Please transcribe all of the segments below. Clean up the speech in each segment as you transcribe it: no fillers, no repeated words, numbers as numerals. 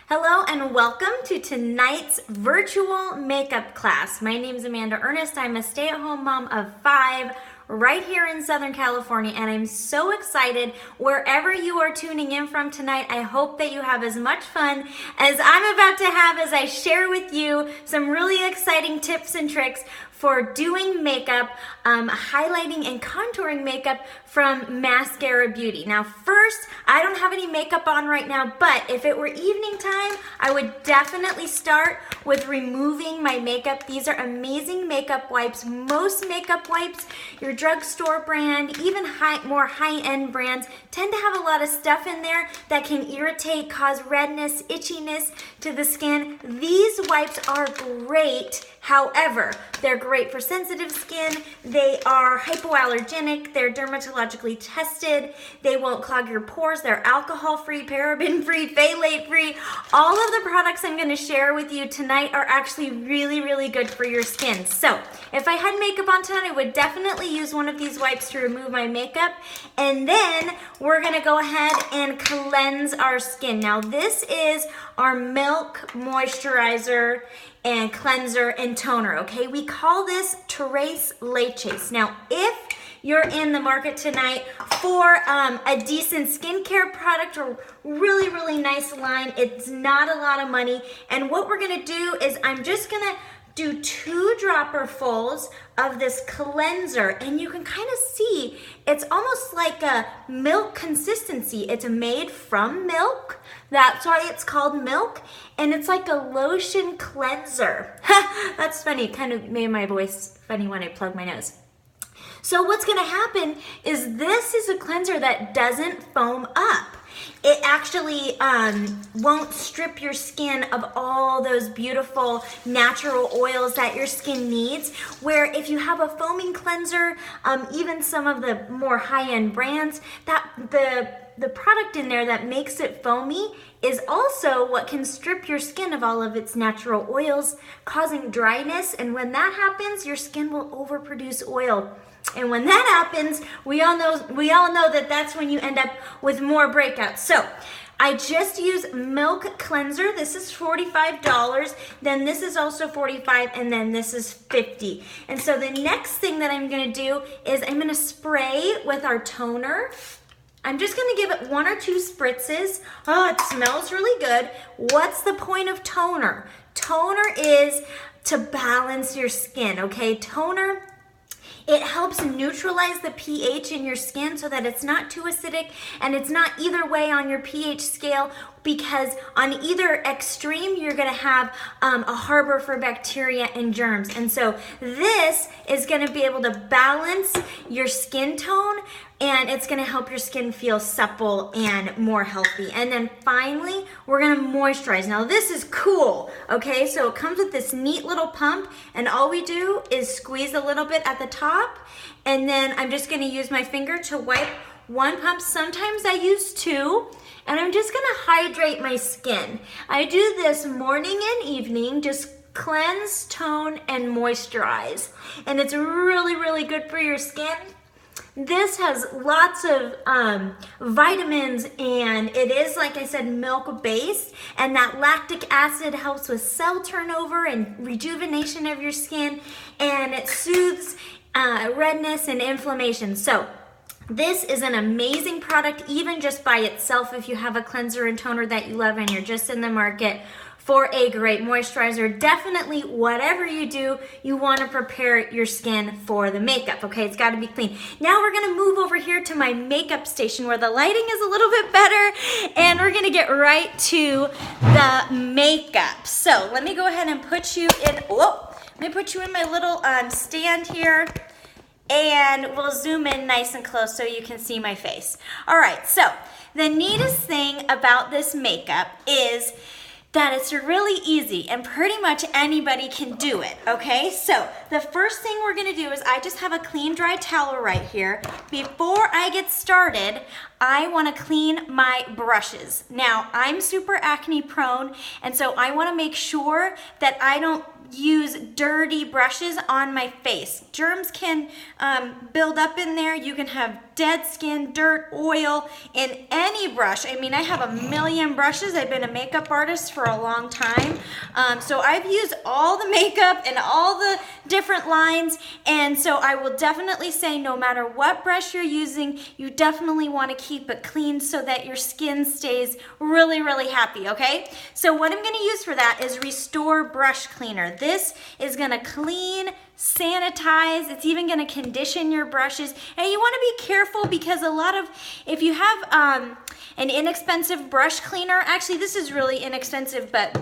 Hello and welcome to tonight's virtual makeup class. My name is Amanda Ernest. I'm a stay-at-home mom of 5 right here in Southern California, and I'm so excited wherever you are tuning in from tonight. I hope that you have as much fun as I'm about to have as I share with you some really exciting tips and tricks for doing makeup, highlighting and contouring makeup from Maskcara Beauty. Now first, I don't have any makeup on right now, but if it were evening time, I would definitely start with removing my makeup. These are amazing makeup wipes. Most makeup wipes, your drugstore brand, even more high-end brands, tend to have a lot of stuff in there that can irritate, cause redness, itchiness to the skin. These wipes are great. However, they're great for sensitive skin. They are hypoallergenic. They're dermatologically tested. They won't clog your pores. They're alcohol-free, paraben-free, phthalate-free. All of the products I'm going to share with you tonight are actually really, really good for your skin. So if I had makeup on tonight, I would definitely use one of these wipes to remove my makeup. And then we're going to go ahead and cleanse our skin. Now this is our Milk Moisturizer and cleanser and toner, okay? We call this Tres Leches. Now, if you're in the market tonight for a decent skincare product or really, really nice line, it's not a lot of money. And what we're gonna do is I'm just gonna do 2 dropperfuls of this cleanser, and you can kind of see it's almost like a milk consistency. It's made from milk. That's why it's called milk, and it's like a lotion cleanser. That's funny. It kind of made my voice funny when I plug my nose. So what's gonna happen is this is a cleanser that doesn't foam up. It actually won't strip your skin of all those beautiful natural oils that your skin needs. Where if you have a foaming cleanser, even some of the more high-end brands, that the product in there that makes it foamy is also what can strip your skin of all of its natural oils, causing dryness. And when that happens, your skin will overproduce oil. And when that happens, we all know that that's when you end up with more breakouts. So I just use Milk Cleanser. This is $45. Then this is also $45, and then this is $50. And so the next thing that I'm gonna do is I'm gonna spray with our toner. I'm just gonna give it 1 or 2 spritzes. Oh, it smells really good. What's the point of toner? Toner is to balance your skin, okay? Toner, it helps neutralize the pH in your skin so that it's not too acidic and it's not either way on your pH scale, because on either extreme you're gonna have a harbor for bacteria and germs. And so this is gonna be able to balance your skin tone, and it's gonna help your skin feel supple and more healthy. And then finally, we're gonna moisturize. Now this is cool, okay? So it comes with this neat little pump, and all we do is squeeze a little bit at the top, and then I'm just gonna use my finger to wipe 1 pump. Sometimes I use 2, and I'm just gonna hydrate my skin. I do this morning and evening, just cleanse, tone, and moisturize. And it's really, really good for your skin. This has lots of vitamins, and it is, like I said, milk based, and that lactic acid helps with cell turnover and rejuvenation of your skin, and it soothes redness and inflammation. So this is an amazing product, even just by itself, if you have a cleanser and toner that you love and you're just in the market for a great moisturizer. Definitely, whatever you do, you want to prepare your skin for the makeup, okay? It's got to be clean. Now we're going to move over here to my makeup station where the lighting is a little bit better, and we're going to get right to the makeup. So let me go ahead and put you in, let me put you in my little stand here, and we'll zoom in nice and close so you can see my face. All right, so the neatest thing about this makeup is that it's really easy and pretty much anybody can do it, okay? So the first thing we're gonna do is I just have a clean, dry towel right here. Before I get started, I wanna clean my brushes. Now, I'm super acne prone, and so I wanna make sure that I don't use dirty brushes on my face. Germs can build up in there. You can have dead skin, dirt, oil in any brush. I mean, I have a million brushes. I've been a makeup artist for a long time. So I've used all the makeup and all the different lines. And so I will definitely say no matter what brush you're using, you definitely want to keep it clean so that your skin stays really, really happy, okay? So what I'm going to use for that is Restore Brush Cleaner. This is going to clean, sanitize, it's even going to condition your brushes. And you want to be careful because if you have an inexpensive brush cleaner, actually this is really inexpensive, but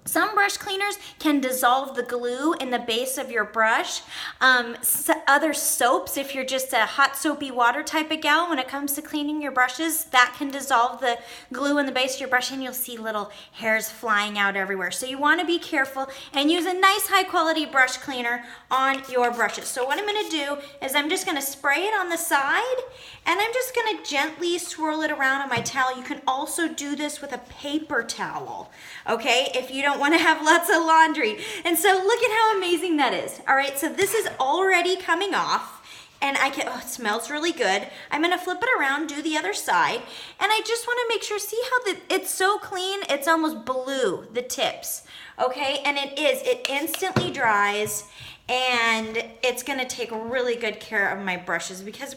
some brush cleaners can dissolve the glue in the base of your brush. Other soaps, if you're just a hot soapy water type of gal, when it comes to cleaning your brushes, that can dissolve the glue in the base of your brush and you'll see little hairs flying out everywhere. So you want to be careful and use a nice high quality brush cleaner on your brushes. So what I'm going to do is I'm just going to spray it on the side and I'm just going to gently swirl it around on my towel. You can also do this with a paper towel, okay, if you don't want to have lots of laundry. And so look at how amazing that is. All right, so this is already coming off. And it smells really good. I'm gonna flip it around, do the other side, and I just wanna make sure, see how it's so clean, it's almost blue, the tips, okay? And it instantly dries, and it's gonna take really good care of my brushes because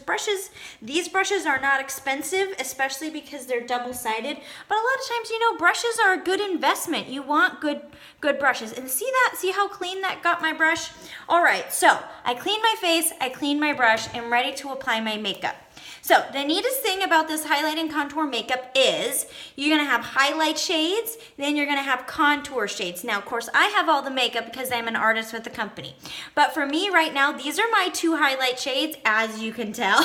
these brushes are not expensive, especially because they're double-sided, but a lot of times, you know, brushes are a good investment. You want good brushes. And see how clean that got my brush? All right, so I cleaned my face, I cleaned my brush, I'm ready to apply my makeup. So the neatest thing about this highlight and contour makeup is you're gonna have highlight shades, then you're gonna have contour shades. Now, of course, I have all the makeup because I'm an artist with the company. But for me right now, these are my 2 highlight shades, as you can tell.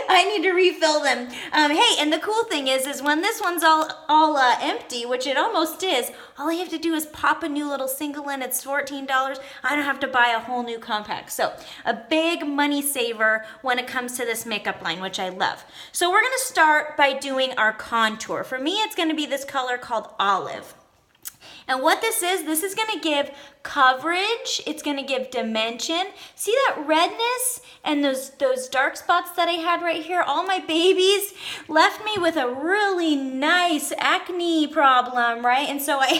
I need to refill them. Hey, and the cool thing is when this one's all empty, which it almost is, all I have to do is pop a new little single in. It's $14. I don't have to buy a whole new compact. So a big money saver when it comes to this makeup line, which I love. So we're gonna start by doing our contour. For me, it's gonna be this color called Olive. And what this is gonna give coverage, it's gonna give dimension. See that redness and those dark spots that I had right here? All my babies left me with a really nice acne problem, right? And so I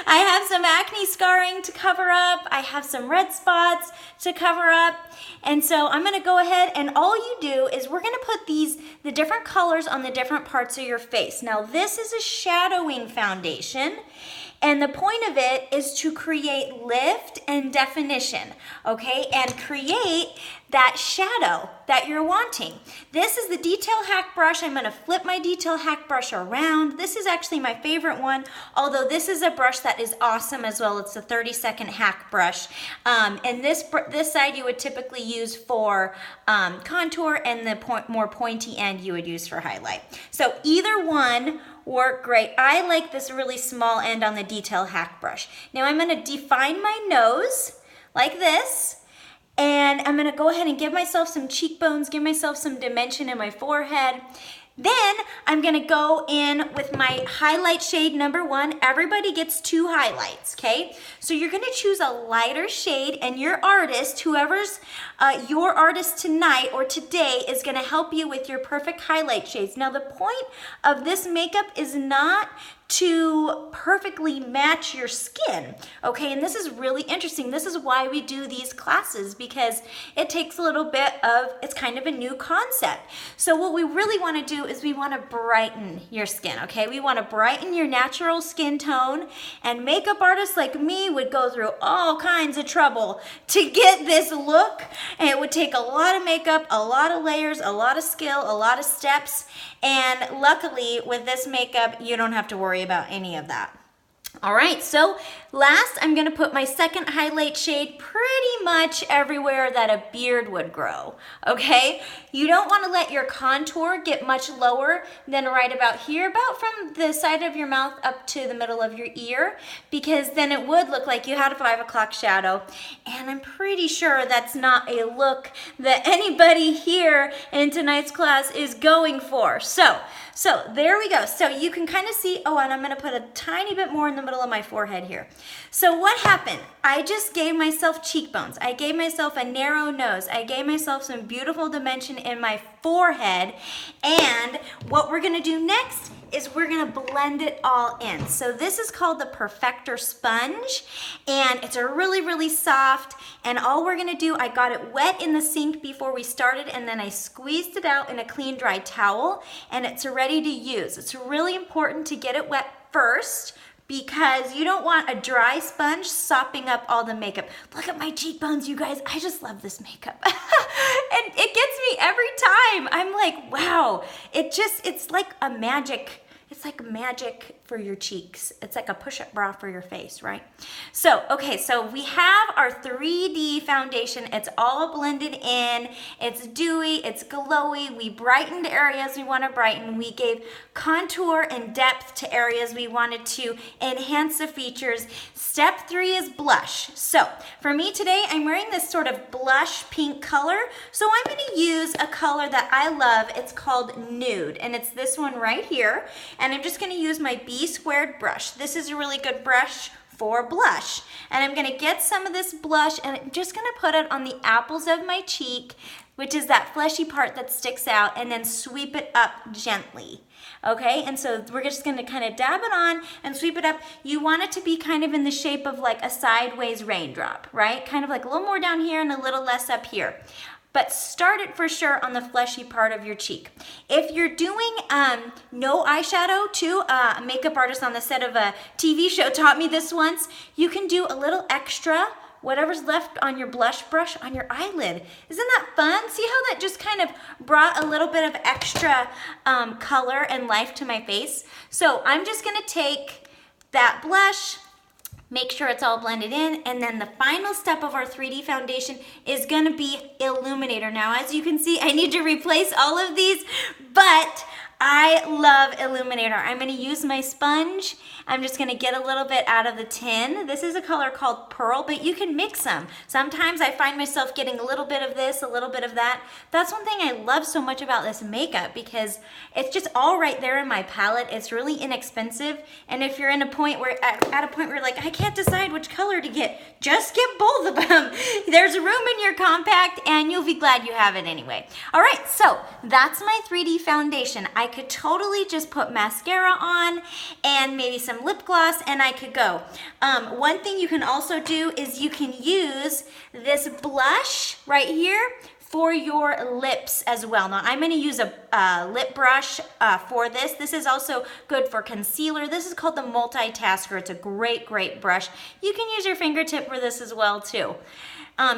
have some acne scarring to cover up. I have some red spots to cover up. And so I'm gonna go ahead and all you do is we're gonna put the different colors on the different parts of your face. Now this is a shadowing foundation. And the point of it is to create lift and definition, okay? And create that shadow that you're wanting. This is the Detail Hack brush. I'm gonna flip my Detail Hack brush around. This is actually my favorite one, although this is a brush that is awesome as well. It's a 30-second hack brush. And this side you would typically use for contour, and the more pointy end you would use for highlight. So either one work great. I like this really small end on the Detail Hack brush. Now I'm gonna define my nose like this, and I'm gonna go ahead and give myself some cheekbones, give myself some dimension in my forehead. Then I'm gonna go in with my highlight shade number 1. Everybody gets 2 highlights, okay? So you're gonna choose a lighter shade, and your artist, whoever's your artist tonight or today, is gonna help you with your perfect highlight shades. Now the point of this makeup is not to perfectly match your skin, okay? And this is really interesting. This is why we do these classes, because it takes a little bit of, it's kind of a new concept. So what we really wanna do is we wanna brighten your skin, okay? We wanna brighten your natural skin tone, and makeup artists like me would go through all kinds of trouble to get this look, and it would take a lot of makeup, a lot of layers, a lot of skill, a lot of steps, and luckily with this makeup, you don't have to worry about any of that. All right, so last I'm gonna put my second highlight shade pretty much everywhere that a beard would grow, okay? You don't wanna let your contour get much lower than right about here, about from the side of your mouth up to the middle of your ear, because then it would look like you had a 5 o'clock shadow, and I'm pretty sure that's not a look that anybody here in tonight's class is going for. So there we go. So you can kind of see, oh, and I'm gonna put a tiny bit more in the the middle of my forehead here. So what happened? I just gave myself cheekbones. I gave myself a narrow nose. I gave myself some beautiful dimension in my forehead. And what we're gonna do next is we're gonna blend it all in. So this is called the Perfector Sponge, and it's a really, really soft, and all we're gonna do, I got it wet in the sink before we started, and then I squeezed it out in a clean, dry towel, and it's ready to use. It's really important to get it wet first, because you don't want a dry sponge sopping up all the makeup. Look at my cheekbones, you guys. I just love this makeup. And it gets me every time. I'm like, wow. It's like a magic. It's like magic for your cheeks. It's like a push-up bra for your face, right? So, okay, so we have our 3D foundation. It's all blended in. It's dewy, it's glowy. We brightened areas we want to brighten. We gave contour and depth to areas we wanted to enhance the features. Step 3 is blush. So, for me today, I'm wearing this sort of blush pink color. So I'm going to use a color that I love. It's called Nude, and it's this one right here. And I'm just going to use my B-squared brush. This is a really good brush for blush. And I'm going to get some of this blush, and I'm just going to put it on the apples of my cheek, which is that fleshy part that sticks out, and then sweep it up gently. Okay, and so we're just going to kind of dab it on and sweep it up. You want it to be kind of in the shape of like a sideways raindrop, right? Kind of like a little more down here and a little less up here. But start it for sure on the fleshy part of your cheek. If you're doing no eyeshadow too, a makeup artist on the set of a TV show taught me this once, you can do a little extra, whatever's left on your blush brush on your eyelid. Isn't that fun? See how that just kind of brought a little bit of extra color and life to my face? So I'm just gonna take that blush, make sure it's all blended in, and then the final step of our 3D foundation is gonna be Illuminator. Now, as you can see, I need to replace all of these, but I love Illuminator. I'm gonna use my sponge. I'm just gonna get a little bit out of the tin. This is a color called Pearl, but you can mix them. Sometimes I find myself getting a little bit of this, a little bit of that. That's one thing I love so much about this makeup, because it's just all right there in my palette. It's really inexpensive. And if you're in a point where, at a point where you're like, I can't decide which color to get, just get both of them. There's room in your compact, and you'll be glad you have it anyway. All right, so that's my 3D foundation. I could totally just put mascara on and maybe some lip gloss, and I could go. One thing you can also do is you can use this blush right here for your lips as well. Now I'm gonna use a lip brush for this. This is also good for concealer. This is called the Multitasker. It's a great, great brush. You can use your fingertip for this as well too.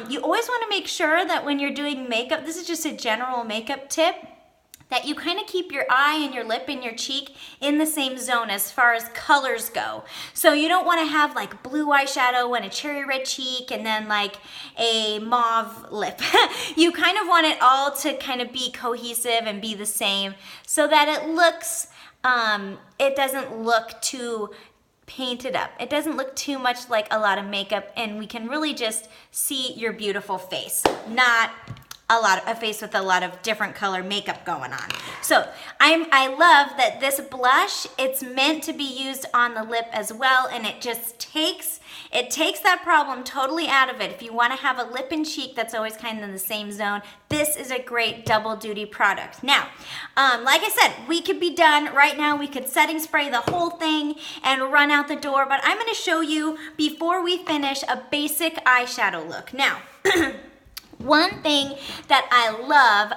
You always wanna make sure that when you're doing makeup, this is just a general makeup tip, that you kind of keep your eye and your lip and your cheek in the same zone as far as colors go. So you don't want to have like blue eyeshadow and a cherry red cheek and then like a mauve lip. You kind of want it all to kind of be cohesive and be the same so that it looks, it doesn't look too painted up. It doesn't look too much like a lot of makeup, and we can really just see your beautiful face, not a face with a lot of different color makeup going on. So I love that this blush, it's meant to be used on the lip as well, and it just takes that problem totally out of it. If you want to have a lip and cheek that's always kind of in the same zone, this is a great double duty product. Now, like I said, we could be done right now. We could setting spray the whole thing and run out the door, but I'm going to show you before we finish a basic eyeshadow look. Now, one thing that I love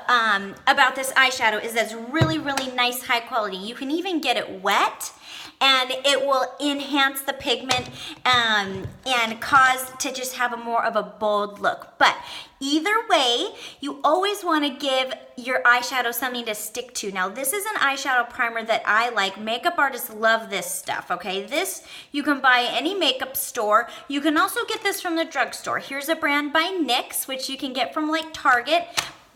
about this eyeshadow is that it's really, really nice, high quality. You can even get it wet, and it will enhance the pigment and cause to just have a more of a bold look. But either way, you always want to give your eyeshadow something to stick to. Now, this is an eyeshadow primer that I like. Makeup artists love this stuff, okay? This you can buy at any makeup store. You can also get this from the drugstore. Here's a brand by NYX, which you can get from like Target.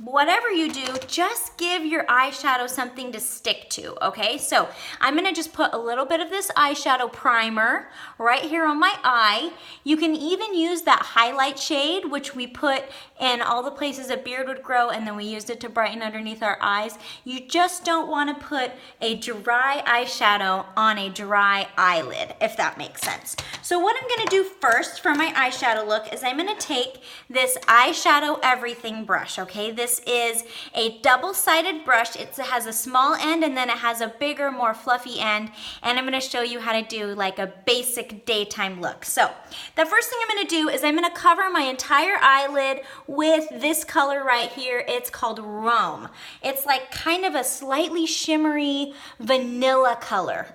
whatever you do, just give your eyeshadow something to stick to, okay? So I'm gonna just put a little bit of this eyeshadow primer right here on my eye. You can even use that highlight shade, which we put in all the places a beard would grow, and then we used it to brighten underneath our eyes. You just don't wanna put a dry eyeshadow on a dry eyelid, if that makes sense. So what I'm gonna do first for my eyeshadow look is I'm gonna take this eyeshadow everything brush, okay? This is a double-sided brush. It has a small end and then it has a bigger, more fluffy end, and I'm gonna show you how to do like a basic daytime look. So the first thing I'm gonna do is I'm gonna cover my entire eyelid with this color right here. It's called Rome. It's like kind of a slightly shimmery vanilla color.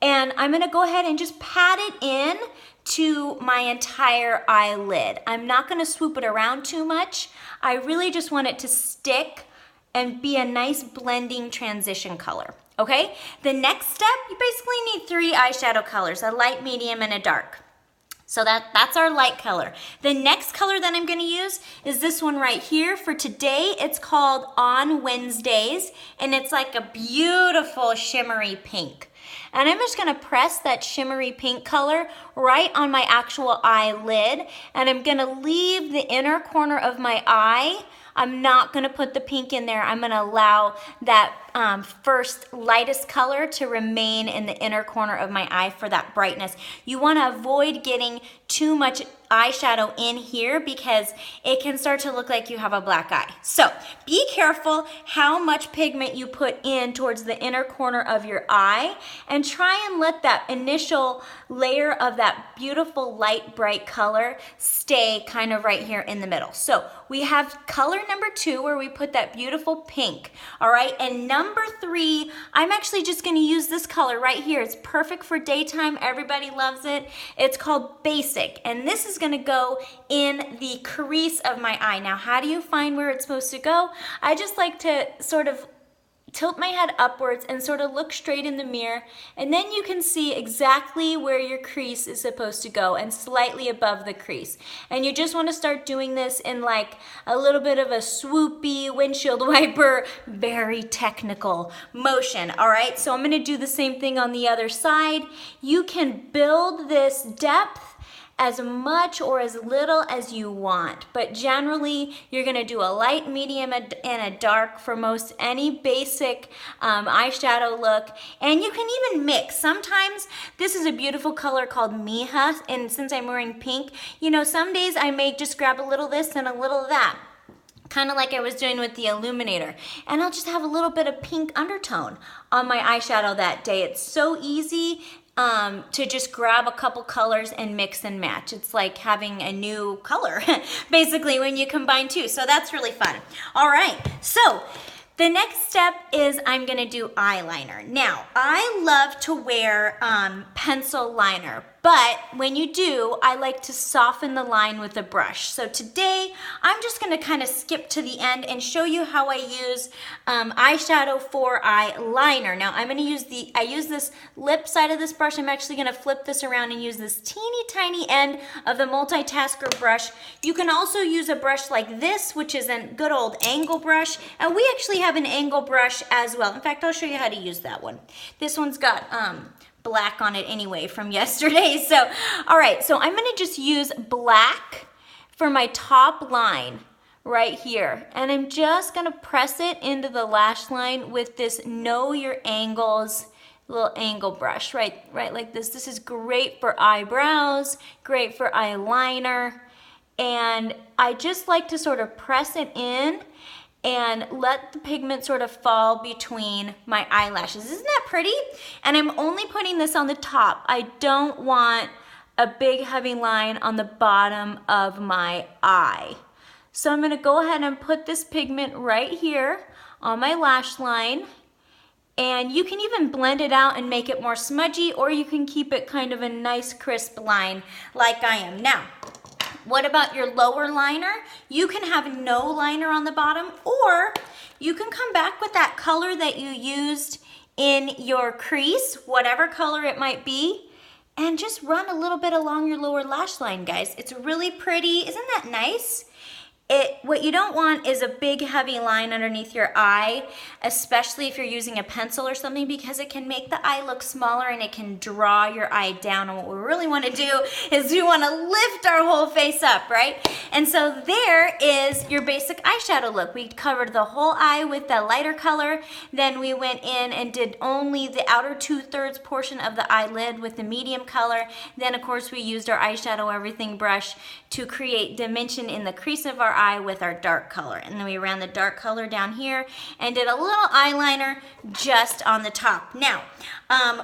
And I'm gonna go ahead and just pat it in to my entire eyelid. I'm not gonna swoop it around too much. I really just want it to stick and be a nice blending transition color, okay? The next step, you basically need 3 eyeshadow colors, a light, medium, and a dark. So that's our light color. The next color that I'm gonna use is this one right here. For today, it's called On Wednesdays, and it's like a beautiful shimmery pink. And I'm just gonna press that shimmery pink color right on my actual eyelid, and I'm gonna leave the inner corner of my eye. I'm not gonna put the pink in there. I'm gonna allow that first lightest color to remain in the inner corner of my eye for that brightness. You wanna avoid getting too much eyeshadow in here because it can start to look like you have a black eye. So be careful how much pigment you put in towards the inner corner of your eye, and try and let that initial layer of that beautiful light bright color stay kind of right here in the middle. So we have color number 2 where we put that beautiful pink, all right? And number 3, I'm actually just gonna use this color right here. It's perfect for daytime, everybody loves it. It's called Basic, and this is gonna go in the crease of my eye. Now, how do you find where it's supposed to go? I just like to sort of tilt my head upwards and sort of look straight in the mirror, and then you can see exactly where your crease is supposed to go and slightly above the crease. And you just want to start doing this in like a little bit of a swoopy windshield wiper, very technical motion, all right? So I'm going to do the same thing on the other side. You can build this depth as much or as little as you want, but generally you're gonna do a light, medium, and a dark for most any basic eyeshadow look. And you can even mix. Sometimes this is a beautiful color called Miha, and since I'm wearing pink, you know, some days I may just grab a little of this and a little of that, kind of like I was doing with the Illuminator. And I'll just have a little bit of pink undertone on my eyeshadow that day. It's so easy to just grab a couple colors and mix and match. It's like having a new color, basically, when you combine 2. So that's really fun. All right, so the next step is I'm gonna do eyeliner. Now, I love to wear pencil liner, but when you do, I like to soften the line with a brush. So today, I'm just gonna kind of skip to the end and show you how I use eyeshadow for eyeliner. Now, I'm gonna use I use this lip side of this brush. I'm actually gonna flip this around and use this teeny tiny end of the Multitasker brush. You can also use a brush like this, which is a good old angle brush. And we actually have an angle brush as well. In fact, I'll show you how to use that one. This one's got black on it anyway from yesterday. So, all right, so I'm gonna just use black for my top line right here. And I'm just gonna press it into the lash line with this Know Your Angles little angle brush, right like this. This is great for eyebrows, great for eyeliner. And I just like to sort of press it in and let the pigment sort of fall between my eyelashes. Isn't that pretty? And I'm only putting this on the top. I don't want a big heavy line on the bottom of my eye. So I'm gonna go ahead and put this pigment right here on my lash line. And you can even blend it out and make it more smudgy, or you can keep it kind of a nice crisp line like I am now. What about your lower liner? You can have no liner on the bottom, or you can come back with that color that you used in your crease, whatever color it might be, and just run a little bit along your lower lash line, guys. It's really pretty. Isn't that nice? What you don't want is a big heavy line underneath your eye, especially if you're using a pencil or something, because it can make the eye look smaller and it can draw your eye down. And what we really want to do is we want to lift our whole face up, right? And so there is your basic eyeshadow look. We covered the whole eye with the lighter color. Then we went in and did only the outer 2/3 portion of the eyelid with the medium color. Then of course we used our eyeshadow everything brush to create dimension in the crease of our eye with our dark color. And then we ran the dark color down here and did a little eyeliner just on the top. Now,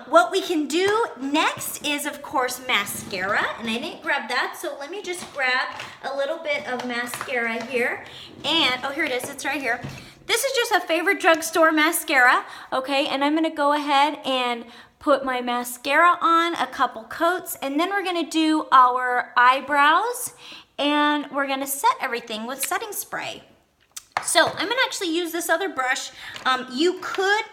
what we can do next is, of course, mascara. And I didn't grab that, so let me just grab a little bit of mascara here. And, oh, here it is, it's right here. This is just a favorite drugstore mascara, okay? And I'm gonna go ahead and put my mascara on, a couple coats, and then we're gonna do our eyebrows, and we're gonna set everything with setting spray. So I'm gonna actually use this other brush. You could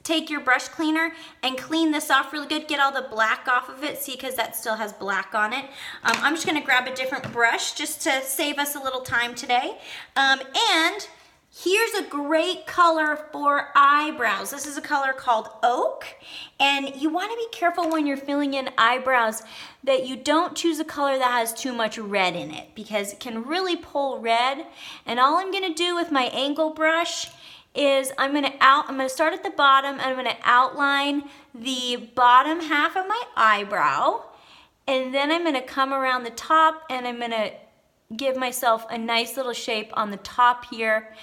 take your brush cleaner and clean this off really good, get all the black off of it, see, because that still has black on it. I'm just gonna grab a different brush just to save us a little time today. And here's a great color for eyebrows. This is a color called Oak, and you want to be careful when you're filling in eyebrows that you don't choose a color that has too much red in it, because it can really pull red. And all I'm going to do with my angle brush is I'm going to start at the bottom, and I'm going to outline the bottom half of my eyebrow, and then I'm going to come around the top, and I'm going to give myself a nice little shape on the top here.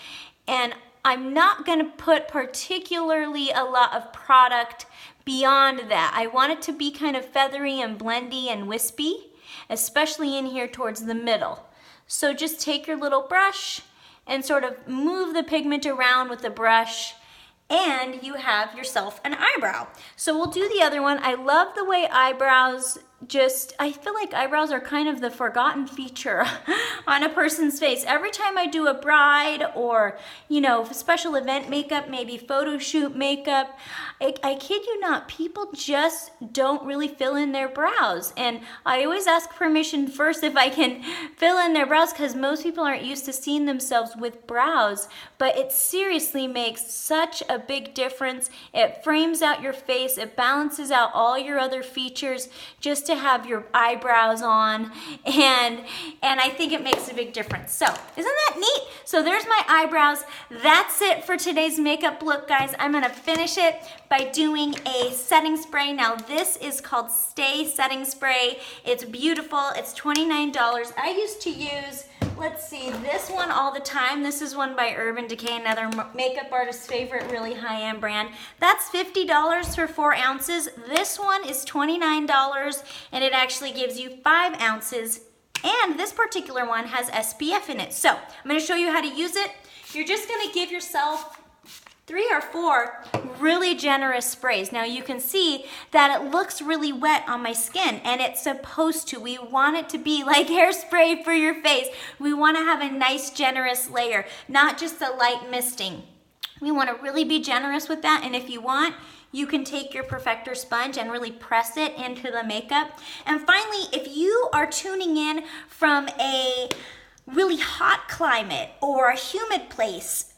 And I'm not going to put particularly a lot of product beyond that. I want it to be kind of feathery and blendy and wispy, especially in here towards the middle. So just take your little brush and sort of move the pigment around with the brush, and you have yourself an eyebrow. So we'll do the other one. I love the way eyebrows I feel like eyebrows are kind of the forgotten feature on a person's face. Every time I do a bride or, you know, special event makeup, maybe photo shoot makeup, I kid you not, people just don't really fill in their brows. And I always ask permission first if I can fill in their brows, because most people aren't used to seeing themselves with brows. But it seriously makes such a big difference. It frames out your face. It balances out all your other features just to have your eyebrows on, and I think it makes a big difference. So isn't that neat? So there's my eyebrows. That's it for today's makeup look, guys. I'm gonna finish it by doing a setting spray. Now this is called Stay Setting Spray. It's beautiful. It's $29. I used to use, let's see, this one all the time. This is one by Urban Decay, another makeup artist's favorite, really high-end brand. That's $50 for 4 ounces. This one is $29, and it actually gives you 5 ounces. And this particular one has SPF in it. So I'm gonna show you how to use it. You're just gonna give yourself 3 or 4 really generous sprays. Now you can see that it looks really wet on my skin, and it's supposed to. We want it to be like hairspray for your face. We want to have a nice generous layer, not just a light misting. We want to really be generous with that, and if you want, you can take your Perfector Sponge and really press it into the makeup. And finally, if you are tuning in from a really hot climate or a humid place,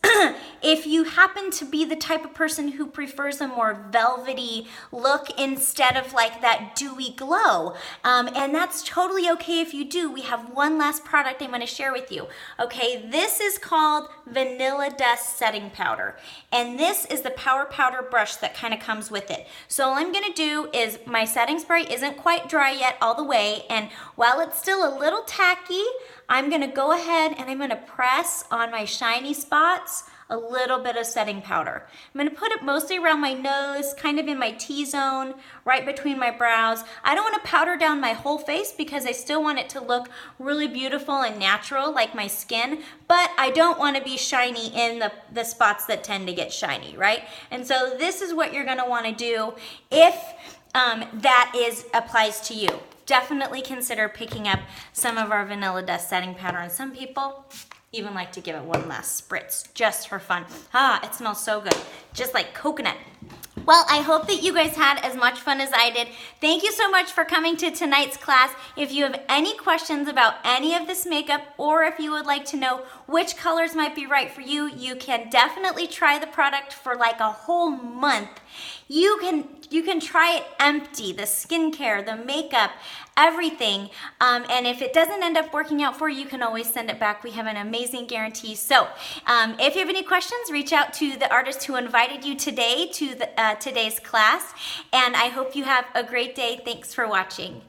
if you happen to be the type of person who prefers a more velvety look instead of like that dewy glow, and that's totally okay if you do, we have one last product I'm going to share with you. Okay, this is called Vanilla Dust Setting Powder, and this is the Power Powder brush that kind of comes with it. So all I'm going to do is, my setting spray isn't quite dry yet all the way, and while it's still a little tacky, I'm going to go ahead and I'm going to press on my shiny spots a little bit of setting powder. I'm going to put it mostly around my nose, kind of in my T-zone, right between my brows. I don't want to powder down my whole face because I still want it to look really beautiful and natural like my skin, but I don't want to be shiny in the spots that tend to get shiny, right? And so this is what you're going to want to do if that applies to you. Definitely consider picking up some of our Vanilla Dust Setting Powder, and some people even like to give it one last spritz just for fun. Ah, it smells so good, just like coconut. Well, I hope that you guys had as much fun as I did. Thank you so much for coming to tonight's class. If you have any questions about any of this makeup, or if you would like to know which colors might be right for you, you can definitely try the product for like a whole month. You can try it empty, the skincare, the makeup, everything. And if it doesn't end up working out for you, you can always send it back. We have an amazing guarantee. So if you have any questions, reach out to the artist who invited you today to today's class. And I hope you have a great day. Thanks for watching.